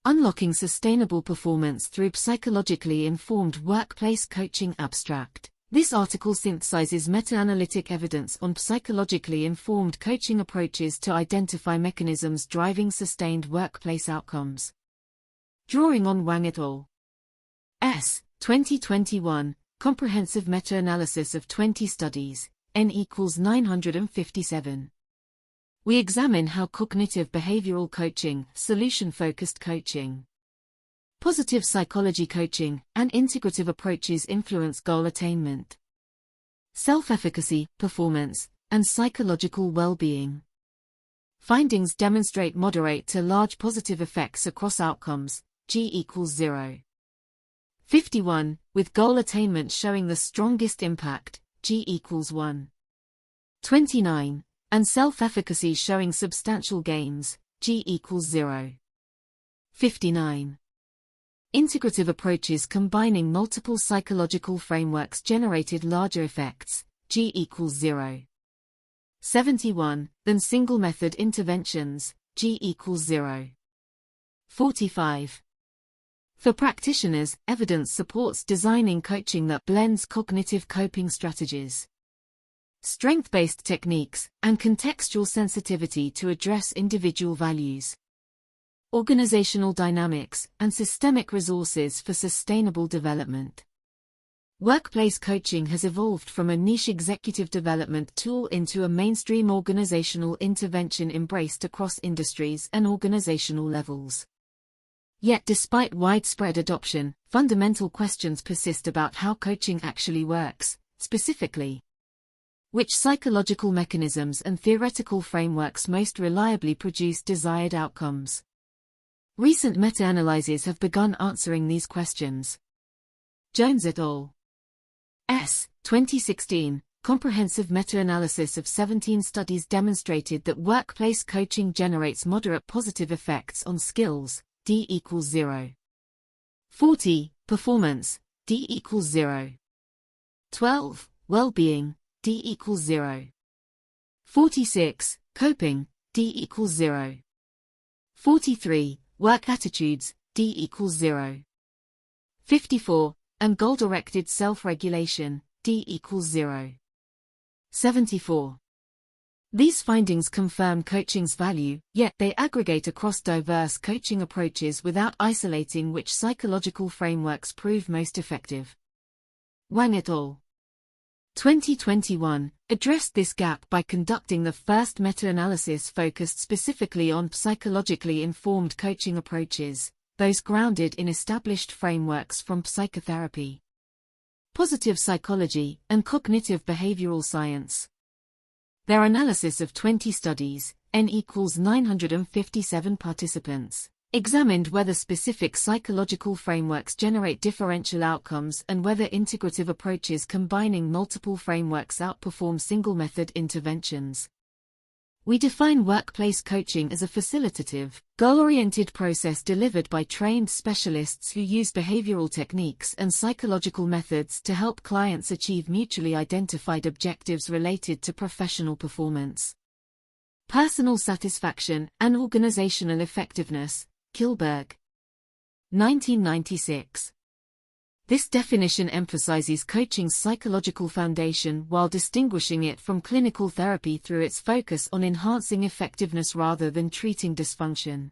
Unlocking Sustainable Performance Through Psychologically Informed Workplace Coaching Abstract. This article synthesizes meta-analytic evidence on psychologically informed coaching approaches to identify mechanisms driving sustained workplace outcomes. Drawing on Wang et al. 2021, comprehensive meta-analysis of 20 studies, N equals 957. We examine how cognitive behavioral coaching, solution-focused coaching, positive psychology coaching, and integrative approaches influence goal attainment, self-efficacy, performance, and psychological well-being. Findings demonstrate moderate to large positive effects across outcomes, G equals 0. 51, with goal attainment showing the strongest impact, G equals 1. 29, and self-efficacy showing substantial gains, G equals 0. 59. Integrative approaches combining multiple psychological frameworks generated larger effects, G equals 0. 71, than single method interventions, G equals 0. 45. For practitioners, evidence supports designing coaching that blends cognitive coping strategies, strength-based techniques, and contextual sensitivity to address individual values, organizational dynamics, and systemic resources for sustainable development. Workplace coaching has evolved from a niche executive development tool into a mainstream organizational intervention embraced across industries and organizational levels. Yet despite widespread adoption, fundamental questions persist about how coaching actually works, specifically, which psychological mechanisms and theoretical frameworks most reliably produce desired outcomes. Recent meta-analyses have begun answering these questions. Jones et al. 2016, comprehensive meta-analysis of 17 studies demonstrated that workplace coaching generates moderate positive effects on skills, D equals 0. 40, performance, D equals 0. 12, well-being, D equals 0. 46, coping, D equals 0. 43, work attitudes, D equals 0. 54, and goal-directed self-regulation, D equals 0. 74. These findings confirm coaching's value, yet they aggregate across diverse coaching approaches without isolating which psychological frameworks prove most effective. Wang et al. 2021 addressed this gap by conducting the first meta-analysis focused specifically on psychologically informed coaching approaches, those grounded in established frameworks from psychotherapy, positive psychology, and cognitive behavioral science. Their analysis of 20 studies, N equals 957 participants, examined whether specific psychological frameworks generate differential outcomes and whether integrative approaches combining multiple frameworks outperform single-method interventions. We define workplace coaching as a facilitative, goal-oriented process delivered by trained specialists who use behavioral techniques and psychological methods to help clients achieve mutually identified objectives related to professional performance, personal satisfaction, and organizational effectiveness. Kilberg, 1996. This definition emphasizes coaching's psychological foundation while distinguishing it from clinical therapy through its focus on enhancing effectiveness rather than treating dysfunction.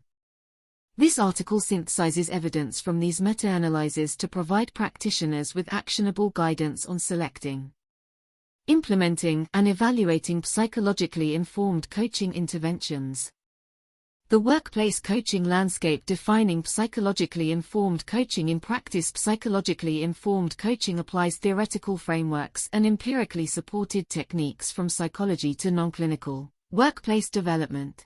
This article synthesizes evidence from these meta-analyses to provide practitioners with actionable guidance on selecting, implementing, and evaluating psychologically informed coaching interventions. The workplace coaching landscape defining psychologically informed coaching in practice. Psychologically informed coaching applies theoretical frameworks and empirically supported techniques from psychology to non-clinical workplace development.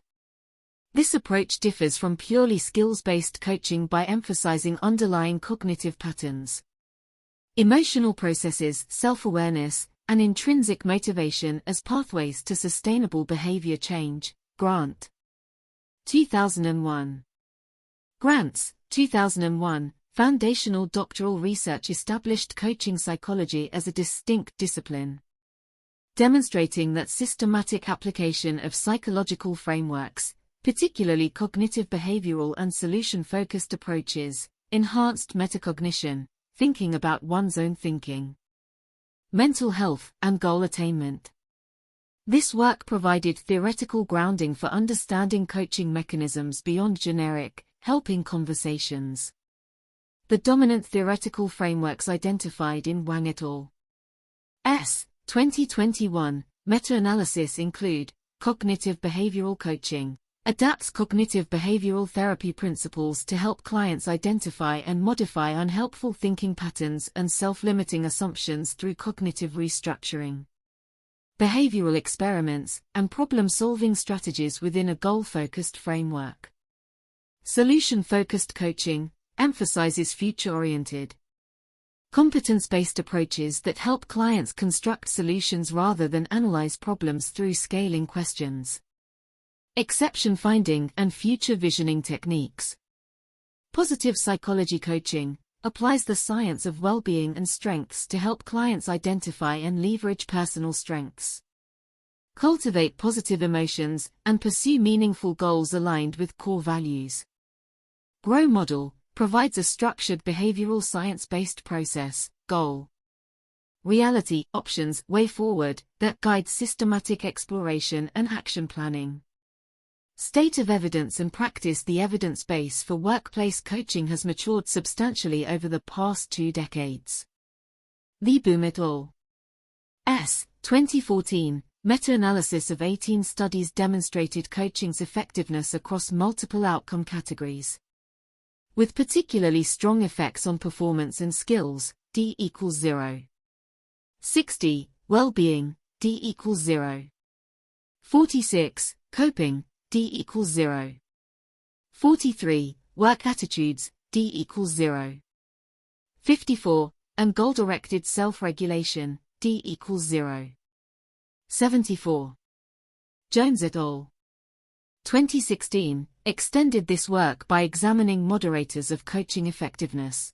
This approach differs from purely skills-based coaching by emphasizing underlying cognitive patterns, emotional processes, self-awareness, and intrinsic motivation as pathways to sustainable behavior change. Grant, 2001. Grant's 2001 foundational doctoral research established coaching psychology as a distinct discipline, demonstrating that systematic application of psychological frameworks, particularly cognitive behavioral and solution-focused approaches, enhanced metacognition, thinking about one's own thinking, mental health, and goal attainment. This work provided theoretical grounding for understanding coaching mechanisms beyond generic, helping conversations. The dominant theoretical frameworks identified in Wang et al. 2021 meta-analysis include cognitive behavioral coaching, adapts cognitive behavioral therapy principles to help clients identify and modify unhelpful thinking patterns and self-limiting assumptions through cognitive restructuring, behavioral experiments, and problem-solving strategies within a goal-focused framework. Solution-focused coaching emphasizes future-oriented, competence-based approaches that help clients construct solutions rather than analyze problems through scaling questions, exception finding, and future visioning techniques. Positive psychology coaching applies the science of well-being and strengths to help clients identify and leverage personal strengths, cultivate positive emotions, and pursue meaningful goals aligned with core values. Grow model provides a structured behavioral science-based process, goal, reality, options, way forward that guides systematic exploration and action planning. State of evidence and practice. The evidence base for workplace coaching has matured substantially over the past 2 decades. Boom et al. 2014 meta-analysis of 18 studies demonstrated coaching's effectiveness across multiple outcome categories, with particularly strong effects on performance and skills, D equals 0. 60, well-being, D equals 0. 46, coping, D equals 0. 43, work attitudes, D equals 0. 54, and goal-directed self-regulation, D equals 0. 74. Jones et al. 2016 extended this work by examining moderators of coaching effectiveness,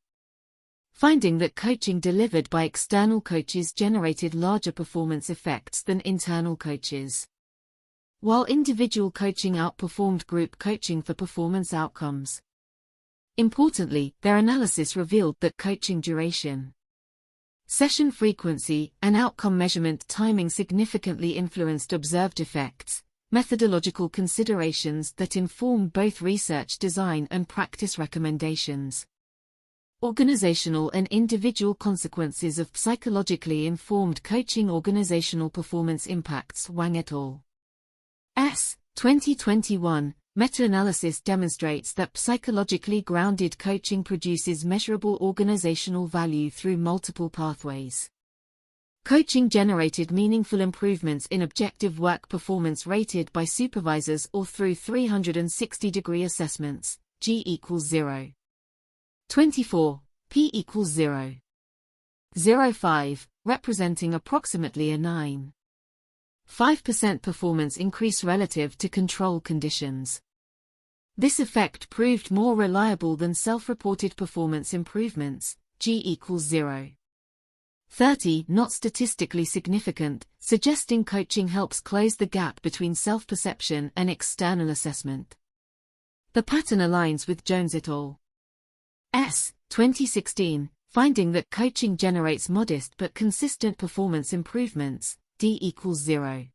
finding that coaching delivered by external coaches generated larger performance effects than internal coaches, while individual coaching outperformed group coaching for performance outcomes. Importantly, their analysis revealed that coaching duration, session frequency, and outcome measurement timing significantly influenced observed effects, methodological considerations that inform both research design and practice recommendations. Organizational and individual consequences of psychologically informed coaching. Organizational performance impacts. Wang et al. 2021 meta-analysis demonstrates that psychologically grounded coaching produces measurable organizational value through multiple pathways. Coaching generated meaningful improvements in objective work performance rated by supervisors or through 360-degree assessments, G equals 0. 24, P equals 0. 0.5, representing approximately a 9.5% performance increase relative to control conditions. This effect proved more reliable than self-reported performance improvements, G equals 0. 30, not statistically significant, suggesting coaching helps close the gap between self-perception and external assessment. The pattern aligns with Jones et al. 2016, finding that coaching generates modest but consistent performance improvements, D equals 0.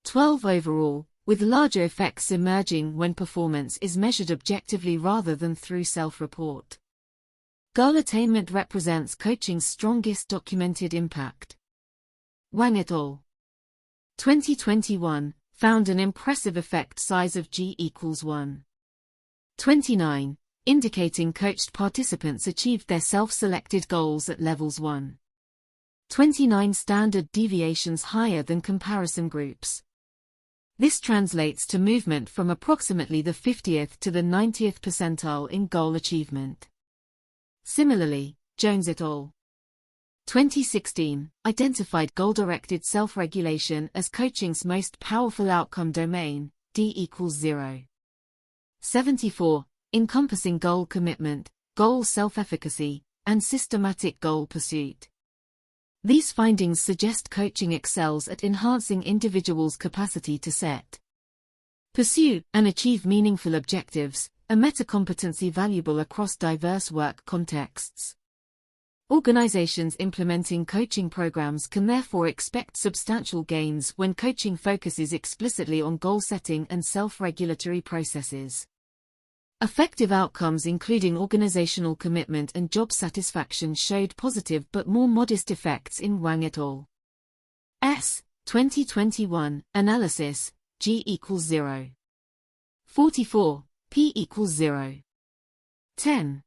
12 overall, with larger effects emerging when performance is measured objectively rather than through self-report. Goal attainment represents coaching's strongest documented impact. Wang et al. 2021 found an impressive effect size of G equals 1.29, indicating coached participants achieved their self-selected goals at levels 1.29 standard deviations higher than comparison groups. This translates to movement from approximately the 50th to the 90th percentile in goal achievement. Similarly, Jones et al. 2016 identified goal-directed self-regulation as coaching's most powerful outcome domain, D equals 0. 74, encompassing goal commitment, goal self-efficacy, and systematic goal pursuit. These findings suggest coaching excels at enhancing individuals' capacity to set Pursue and achieve meaningful objectives, a meta-competency valuable across diverse work contexts. Organizations implementing coaching programs can therefore expect substantial gains when coaching focuses explicitly on goal setting and self-regulatory processes. Effective outcomes including organizational commitment and job satisfaction showed positive but more modest effects in Wang et al. 2021 analysis, G equals 0. 44, P equals 0. 10.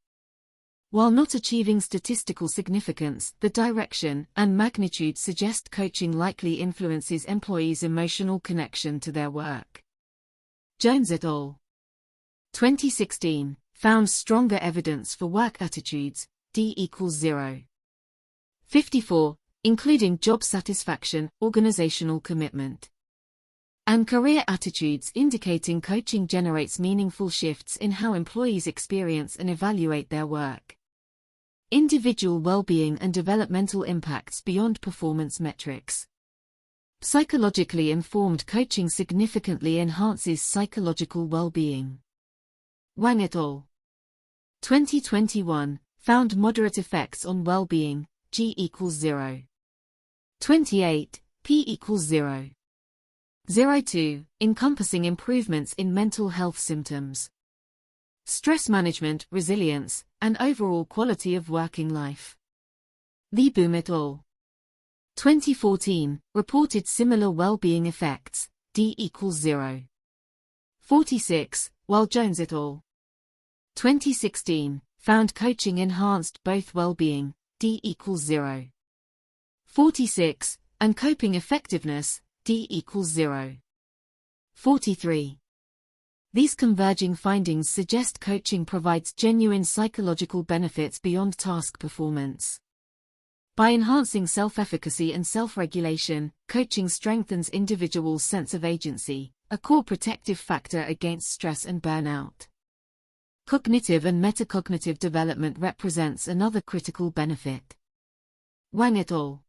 While not achieving statistical significance, the direction and magnitude suggest coaching likely influences employees' emotional connection to their work. Jones et al. 2016 found stronger evidence for work attitudes, D equals 0. 54, including job satisfaction, organizational commitment, and career attitudes indicating coaching generates meaningful shifts in how employees experience and evaluate their work. Individual well-being and developmental impacts beyond performance metrics. Psychologically informed coaching significantly enhances psychological well-being. Wang et al. 2021 found moderate effects on well-being, G equals 0. 28, P equals 0. 02, encompassing improvements in mental health symptoms, stress management, resilience, and overall quality of working life. Boom et al. 2014 reported similar well-being effects, D equals 0. 46, while Jones et al. 2016 found coaching enhanced both well-being, D equals 0. 46, and coping effectiveness, D equals 0. 43. These converging findings suggest coaching provides genuine psychological benefits beyond task performance. By enhancing self-efficacy and self-regulation, coaching strengthens individuals' sense of agency, a core protective factor against stress and burnout. Cognitive and metacognitive development represents another critical benefit. Wang et al.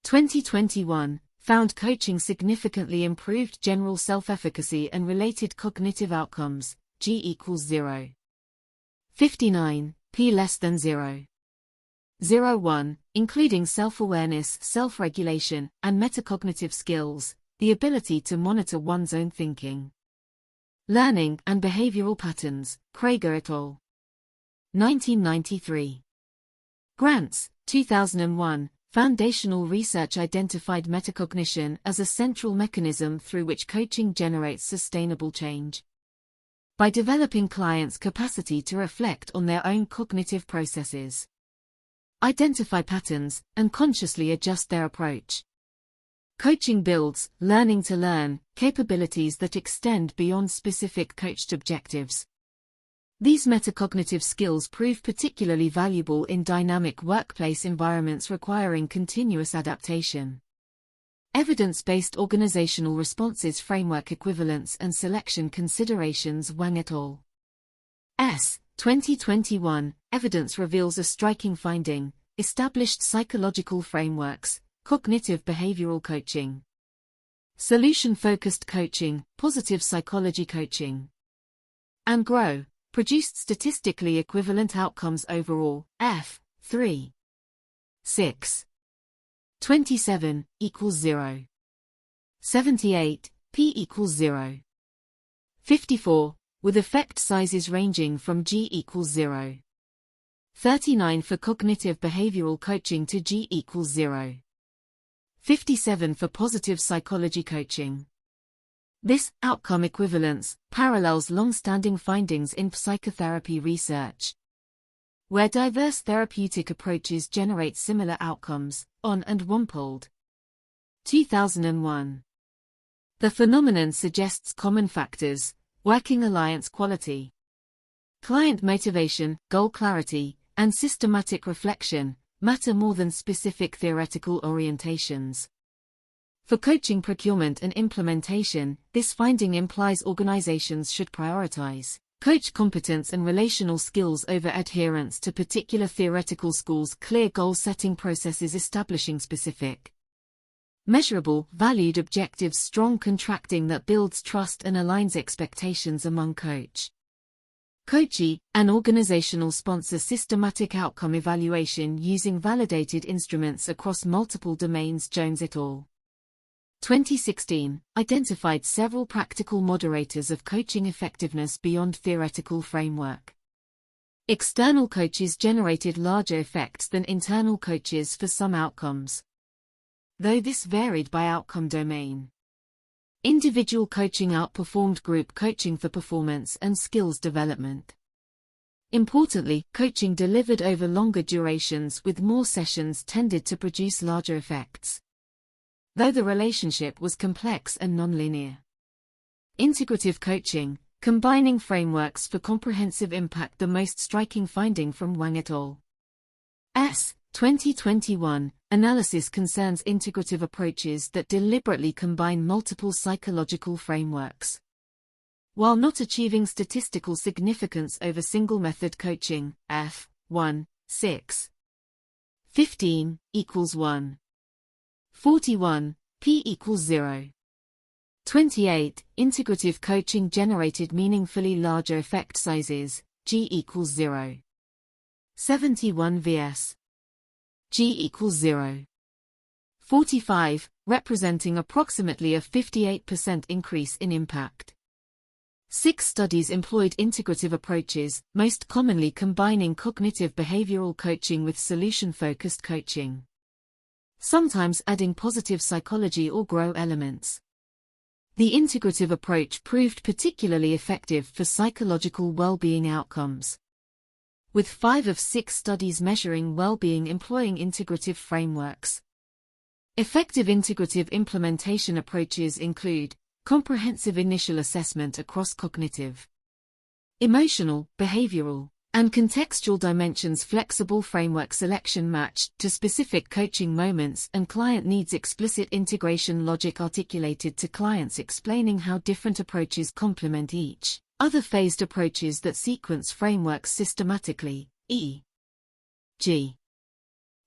2021 found coaching significantly improved general self-efficacy and related cognitive outcomes, G equals 0. 59, P less than 0. 01, including self-awareness, self-regulation, and metacognitive skills, the ability to monitor one's own thinking, learning, and behavioral patterns, Krager et al. 1993. Grants, 2001. Foundational research identified metacognition as a central mechanism through which coaching generates sustainable change. By developing clients' capacity to reflect on their own cognitive processes, identify patterns, and consciously adjust their approach, coaching builds, learning to learn, capabilities that extend beyond specific coached objectives. These metacognitive skills prove particularly valuable in dynamic workplace environments requiring continuous adaptation. Evidence-based organizational responses framework equivalence and selection considerations Wang et al. 2021, evidence reveals a striking finding, established psychological frameworks, cognitive behavioral coaching, solution-focused coaching, positive psychology coaching, and GROW produced statistically equivalent outcomes overall, F, 3. 6. 27, equals 0. 78, P equals 0. 54, with effect sizes ranging from G equals 0. 39 for cognitive behavioral coaching to G equals 0. 57 for positive psychology coaching. This outcome equivalence parallels long-standing findings in psychotherapy research, where diverse therapeutic approaches generate similar outcomes, On and Wampold. 2001. The phenomenon suggests common factors: working alliance quality, client motivation, goal clarity, and systematic reflection matter more than specific theoretical orientations. For coaching procurement and implementation, this finding implies organizations should prioritize coach competence and relational skills over adherence to particular theoretical schools, clear goal-setting processes establishing specific Measurable, valued objectives, strong contracting that builds trust and aligns expectations among coach. Coachee, an organizational sponsor systematic outcome evaluation using validated instruments across multiple domains. Jones et al. 2016, identified several practical moderators of coaching effectiveness beyond theoretical framework. External coaches generated larger effects than internal coaches for some outcomes, though this varied by outcome domain. Individual coaching outperformed group coaching for performance and skills development. Importantly, coaching delivered over longer durations with more sessions tended to produce larger effects, though the relationship was complex and nonlinear. Integrative coaching, combining frameworks for comprehensive impact. The most striking finding from Wang et al. 2021 analysis concerns integrative approaches that deliberately combine multiple psychological frameworks, while not achieving statistical significance over single-method coaching. F. 1, 6. 15 = 1. 41, p = 0. 28. Integrative coaching generated meaningfully larger effect sizes, G = 0. 71 vs. G = 0. 45, representing approximately a 58% increase in impact. 6 studies employed integrative approaches, most commonly combining cognitive behavioral coaching with solution-focused coaching, sometimes adding positive psychology or grow elements. The integrative approach proved particularly effective for psychological well-being outcomes, with 5 of 6 studies measuring well-being employing integrative frameworks. Effective integrative implementation approaches include comprehensive initial assessment across cognitive, emotional, behavioral, and contextual dimensions, flexible framework selection matched to specific coaching moments and client needs, explicit integration logic articulated to clients explaining how different approaches complement each other, phased approaches that sequence frameworks systematically, e.g.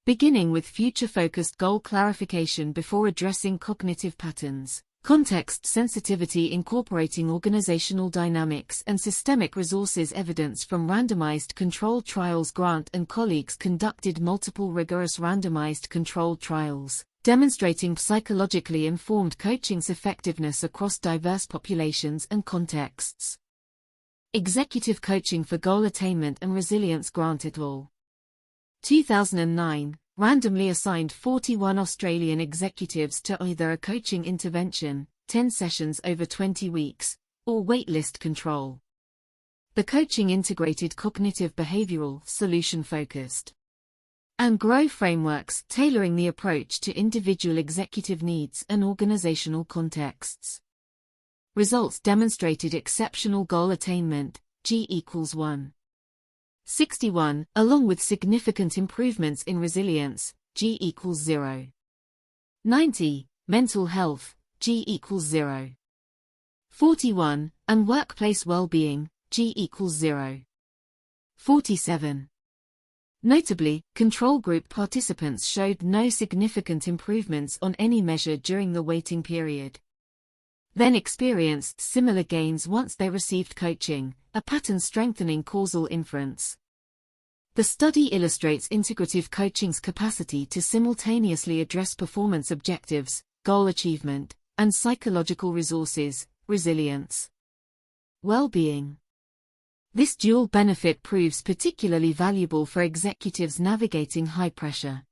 beginning with future-focused goal clarification before addressing cognitive patterns. Context sensitivity, incorporating organizational dynamics and systemic resources. Evidence from randomized controlled trials. Grant and colleagues conducted multiple rigorous randomized controlled trials, demonstrating psychologically informed coaching's effectiveness across diverse populations and contexts. Executive coaching for goal attainment and resilience. Grant et al. 2009. Randomly assigned 41 Australian executives to either a coaching intervention, 10 sessions over 20 weeks, or waitlist control. The coaching integrated cognitive behavioral, solution-focused, and grow frameworks, tailoring the approach to individual executive needs and organizational contexts. Results demonstrated exceptional goal attainment, G = 1. 61, along with significant improvements in resilience, G = 0. 90, mental health, G = 0. 41, and workplace well-being, G = 0. 47. Notably, control group participants showed no significant improvements on any measure during the waiting period, then experienced similar gains once they received coaching, a pattern strengthening causal inference. The study illustrates integrative coaching's capacity to simultaneously address performance objectives, goal achievement, and psychological resources, resilience, well-being. This dual benefit proves particularly valuable for executives navigating high-pressure,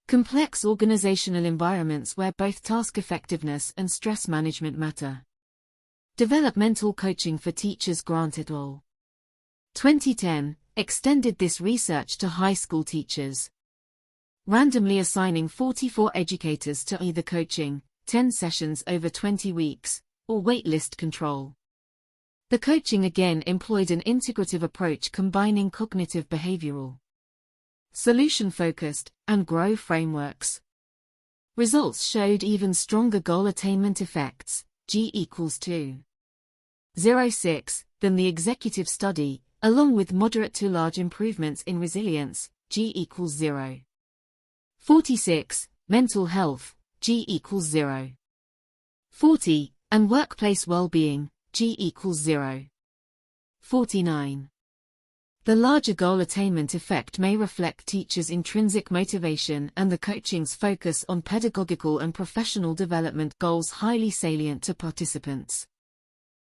complex organizational environments where both task effectiveness and stress management matter. Developmental coaching for teachers. Grant et al. 2010, extended this research to high school teachers, randomly assigning 44 educators to either coaching, 10 sessions over 20 weeks, or waitlist control. The coaching again employed an integrative approach combining cognitive behavioral, solution-focused, and grow frameworks. Results showed even stronger goal attainment effects, G = 2.06, than the executive study, along with moderate to large improvements in resilience, G = 0. 46, mental health, G equals 0. 40, and workplace well-being, G equals 0. 49. The larger goal attainment effect may reflect teachers' intrinsic motivation and the coaching's focus on pedagogical and professional development goals highly salient to participants.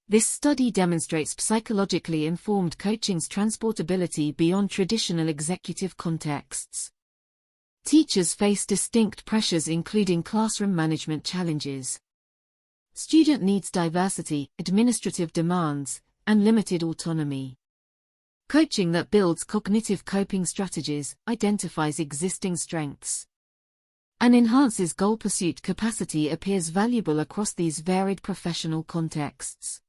This study demonstrates psychologically informed coaching's transportability beyond traditional executive contexts. Teachers face distinct pressures including classroom management challenges. Student needs diversity, administrative demands, and limited autonomy. Coaching that builds cognitive coping strategies, identifies existing strengths, and enhances goal pursuit capacity appears valuable across these varied professional contexts.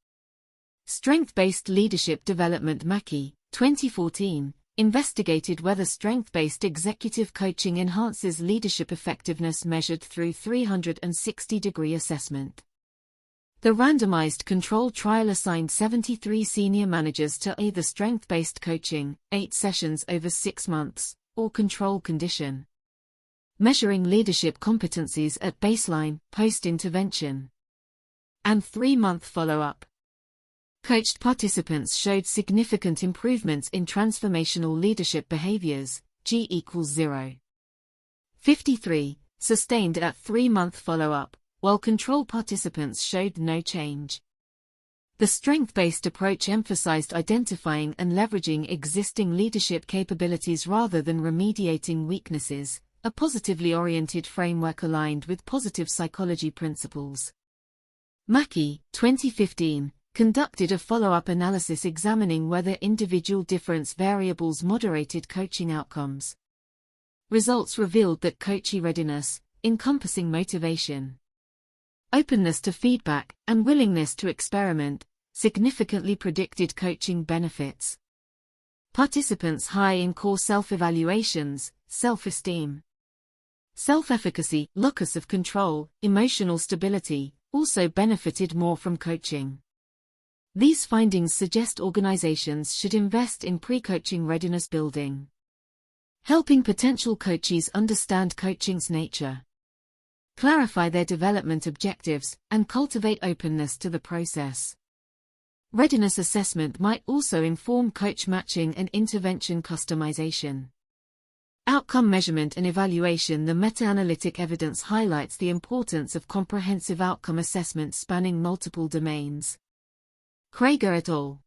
Strength-based leadership development Mackey, 2014, investigated whether strength-based executive coaching enhances leadership effectiveness measured through 360-degree assessment. The randomized control trial assigned 73 senior managers to either strength-based coaching, 8 sessions over 6 months, or control condition, measuring leadership competencies at baseline, post-intervention, and 3-month follow-up. Coached participants showed significant improvements in transformational leadership behaviors, G equals 0. 53, sustained at 3-month follow-up, while control participants showed no change. The strength-based approach emphasized identifying and leveraging existing leadership capabilities rather than remediating weaknesses, a positively oriented framework aligned with positive psychology principles. Mackey, 2015, conducted a follow-up analysis examining whether individual difference variables moderated coaching outcomes. Results revealed that coachee readiness, encompassing motivation, openness to feedback, and willingness to experiment, significantly predicted coaching benefits. Participants high in core self-evaluations, self-esteem, self-efficacy, locus of control, emotional stability, also benefited more from coaching. These findings suggest organizations should invest in pre-coaching readiness building, helping potential coachees understand coaching's nature, clarify their development objectives, and cultivate openness to the process. Readiness assessment might also inform coach matching and intervention customization. Outcome measurement and evaluation. The meta-analytic evidence highlights the importance of comprehensive outcome assessment spanning multiple domains. Krager et al.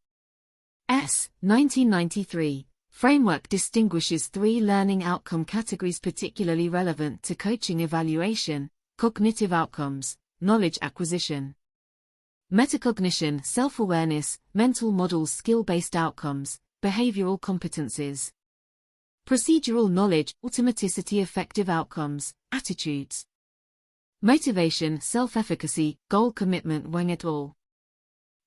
1993. Framework distinguishes 3 learning outcome categories particularly relevant to coaching evaluation: cognitive outcomes, knowledge acquisition, metacognition, self-awareness, mental models, skill-based outcomes, behavioral competencies, procedural knowledge, automaticity, effective outcomes, attitudes, motivation, self-efficacy, goal commitment. Wang et al.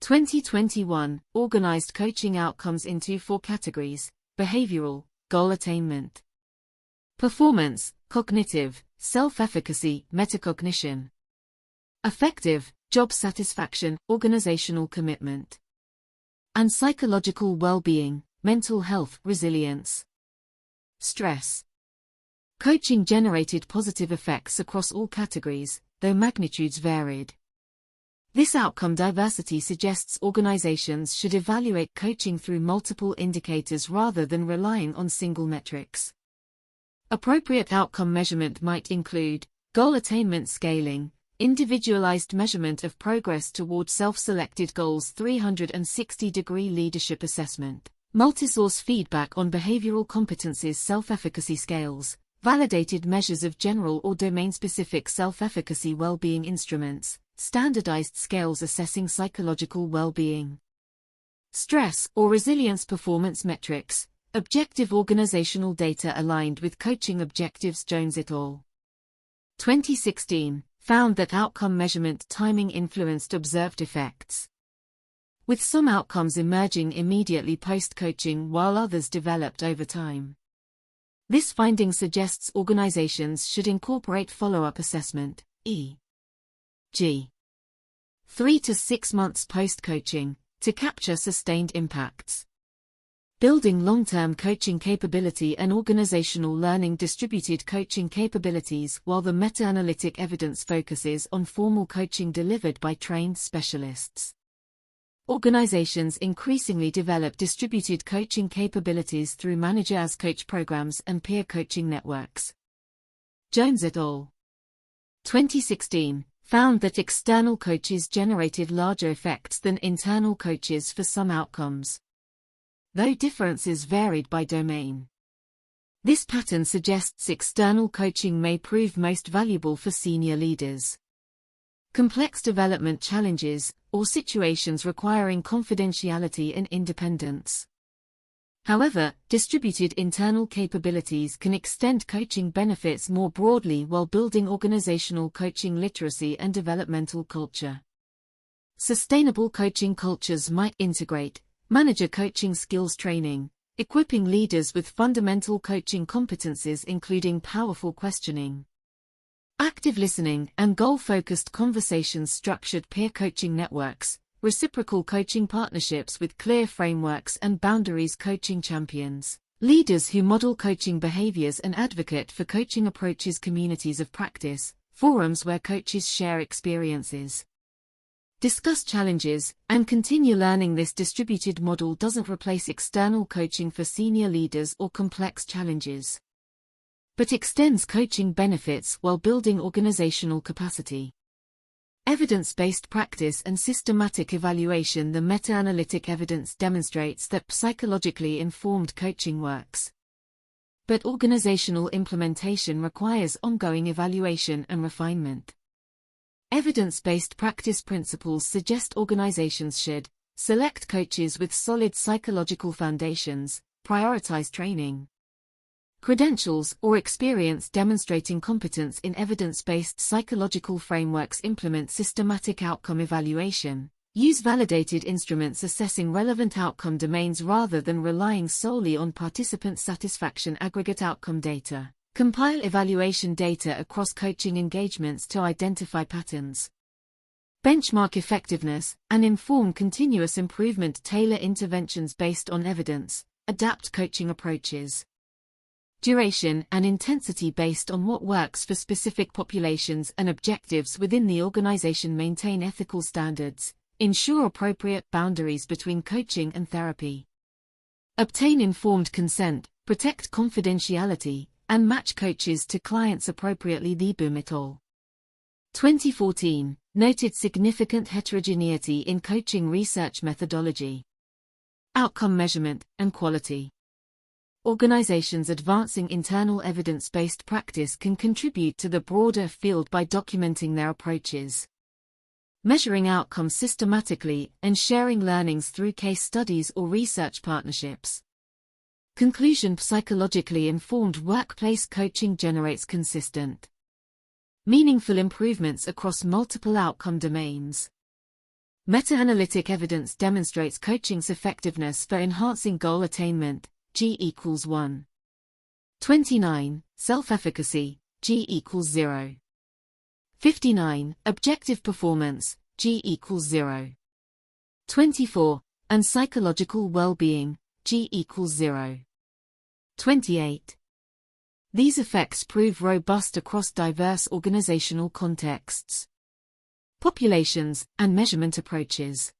2021, organized coaching outcomes into 4 categories: behavioral, goal attainment, performance, cognitive, self-efficacy, metacognition, affective, job satisfaction, organizational commitment, and psychological well-being, mental health, resilience, stress. Coaching generated positive effects across all categories, though magnitudes varied. This outcome diversity suggests organizations should evaluate coaching through multiple indicators rather than relying on single metrics. Appropriate outcome measurement might include goal attainment scaling, individualized measurement of progress toward self-selected goals, 360-degree leadership assessment, multi-source feedback on behavioral competencies, self-efficacy scales, validated measures of general or domain-specific self-efficacy, well-being instruments, standardized scales assessing psychological well-being, stress or resilience, performance metrics, objective organizational data aligned with coaching objectives. Jones et al. 2016 found that outcome measurement timing influenced observed effects, with some outcomes emerging immediately post-coaching while others developed over time. This finding suggests organizations should incorporate follow-up assessment, e.g., 3 to 6 months post-coaching, to capture sustained impacts. Building long-term coaching capability and organizational learning distributed coaching capabilities, while the meta-analytic evidence focuses on formal coaching delivered by trained specialists. Organizations increasingly develop distributed coaching capabilities through manager-as-coach programs and peer coaching networks. Jones et al. 2016 found that external coaches generated larger effects than internal coaches for some outcomes, though differences varied by domain. This pattern suggests external coaching may prove most valuable for senior leaders. Complex development challenges, or situations requiring confidentiality and independence. However, distributed internal capabilities can extend coaching benefits more broadly while building organizational coaching literacy and developmental culture. Sustainable coaching cultures might integrate manager coaching skills training, equipping leaders with fundamental coaching competencies including powerful questioning, active listening, and goal-focused conversations, structured peer coaching networks, reciprocal coaching partnerships with clear frameworks and boundaries, coaching champions, leaders who model coaching behaviors and advocate for coaching approaches, communities of practice, forums where coaches share experiences, discuss challenges, and continue learning. This distributed model doesn't replace external coaching for senior leaders or complex challenges, but extends coaching benefits while building organizational capacity. Evidence-based practice and systematic evaluation. The meta-analytic evidence demonstrates that psychologically informed coaching works, but organizational implementation requires ongoing evaluation and refinement. Evidence-based practice principles suggest organizations should select coaches with solid psychological foundations, prioritize training, credentials, or experience demonstrating competence in evidence-based psychological frameworks, implement systematic outcome evaluation, use validated instruments assessing relevant outcome domains rather than relying solely on participant satisfaction, aggregate outcome data, compile evaluation data across coaching engagements to identify patterns, benchmark effectiveness, and inform continuous improvement, tailor interventions based on evidence, adapt coaching approaches, duration and intensity based on what works for specific populations and objectives within the organization, maintain ethical standards, ensure appropriate boundaries between coaching and therapy, obtain informed consent, protect confidentiality, and match coaches to clients appropriately. The Boom et al. 2014 noted significant heterogeneity in coaching research methodology, outcome measurement, and quality. Organizations advancing internal evidence-based practice can contribute to the broader field by documenting their approaches, measuring outcomes systematically, and sharing learnings through case studies or research partnerships. Conclusion: psychologically informed workplace coaching generates consistent, meaningful improvements across multiple outcome domains. Meta-analytic evidence demonstrates coaching's effectiveness for enhancing goal attainment, G equals 1. 29. Self-efficacy, G equals 0. 59. Objective performance, G equals 0. 24. And psychological well-being, G equals 0. 28. These effects prove robust across diverse organizational contexts, populations, and measurement approaches.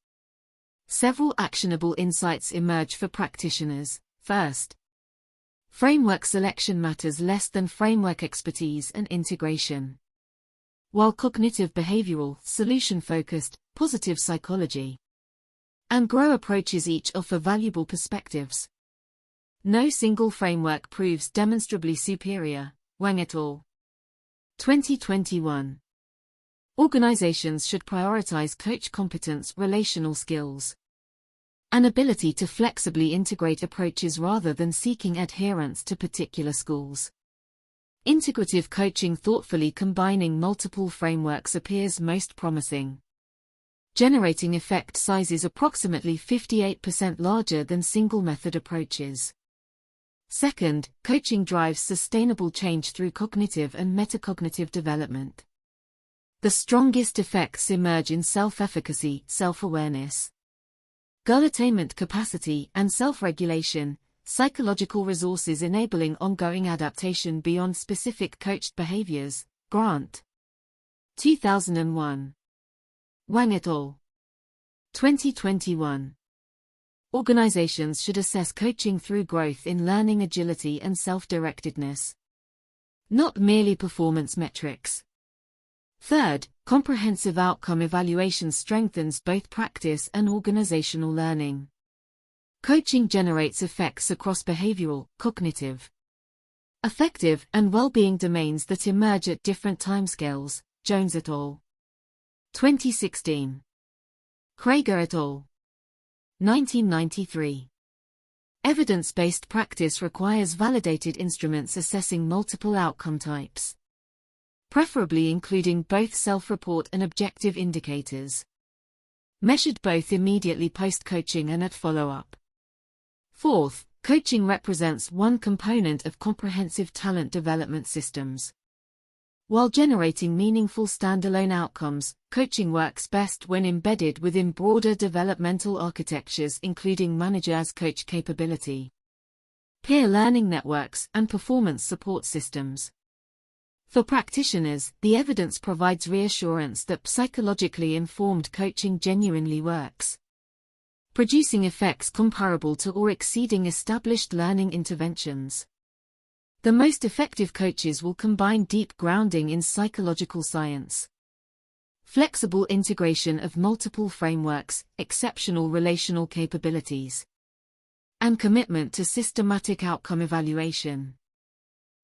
Several actionable insights emerge for practitioners. First, framework selection matters less than framework expertise and integration. While cognitive behavioral, solution-focused, positive psychology, and grow approaches each offer valuable perspectives, no single framework proves demonstrably superior. Wang et al. 2021. Organizations should prioritize coach competence, relational skills, an ability to flexibly integrate approaches rather than seeking adherence to particular schools. Integrative coaching, thoughtfully combining multiple frameworks, appears most promising, generating effect sizes approximately 58% larger than single-method approaches. Second, coaching drives sustainable change through cognitive and metacognitive development. The strongest effects emerge in self-efficacy, self-awareness, goal attainment capacity and self-regulation, psychological resources enabling ongoing adaptation beyond specific coached behaviors, Grant. 2001. Wang et al. 2021. Organizations should assess coaching through growth in learning agility and self-directedness, not merely performance metrics. Third, comprehensive outcome evaluation strengthens both practice and organizational learning. Coaching generates effects across behavioral, cognitive, affective, and well-being domains that emerge at different timescales, Jones et al. 2016. Krager et al. 1993. Evidence-based practice requires validated instruments assessing multiple outcome types, preferably including both self-report and objective indicators, measured both immediately post-coaching and at follow-up. Fourth, coaching represents one component of comprehensive talent development systems. While generating meaningful standalone outcomes, coaching works best when embedded within broader developmental architectures including manager-as-coach capability, peer learning networks, and performance support systems. For practitioners, the evidence provides reassurance that psychologically informed coaching genuinely works, producing effects comparable to or exceeding established learning interventions. The most effective coaches will combine deep grounding in psychological science, flexible integration of multiple frameworks, exceptional relational capabilities, and commitment to systematic outcome evaluation.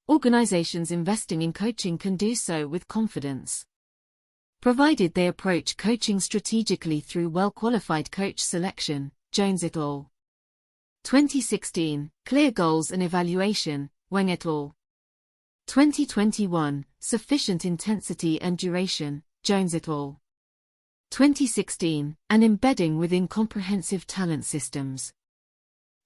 Organizations investing in coaching can do so with confidence, provided they approach coaching strategically through well-qualified coach selection, Jones et al. 2016, Clear Goals and Evaluation, Wang et al. 2021, Sufficient Intensity and Duration, Jones et al. 2016, and Embedding within Comprehensive Talent Systems.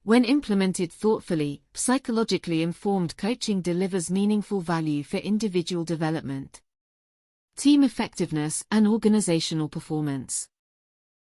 When implemented thoughtfully, psychologically informed coaching delivers meaningful value for individual development, team effectiveness, and organizational performance.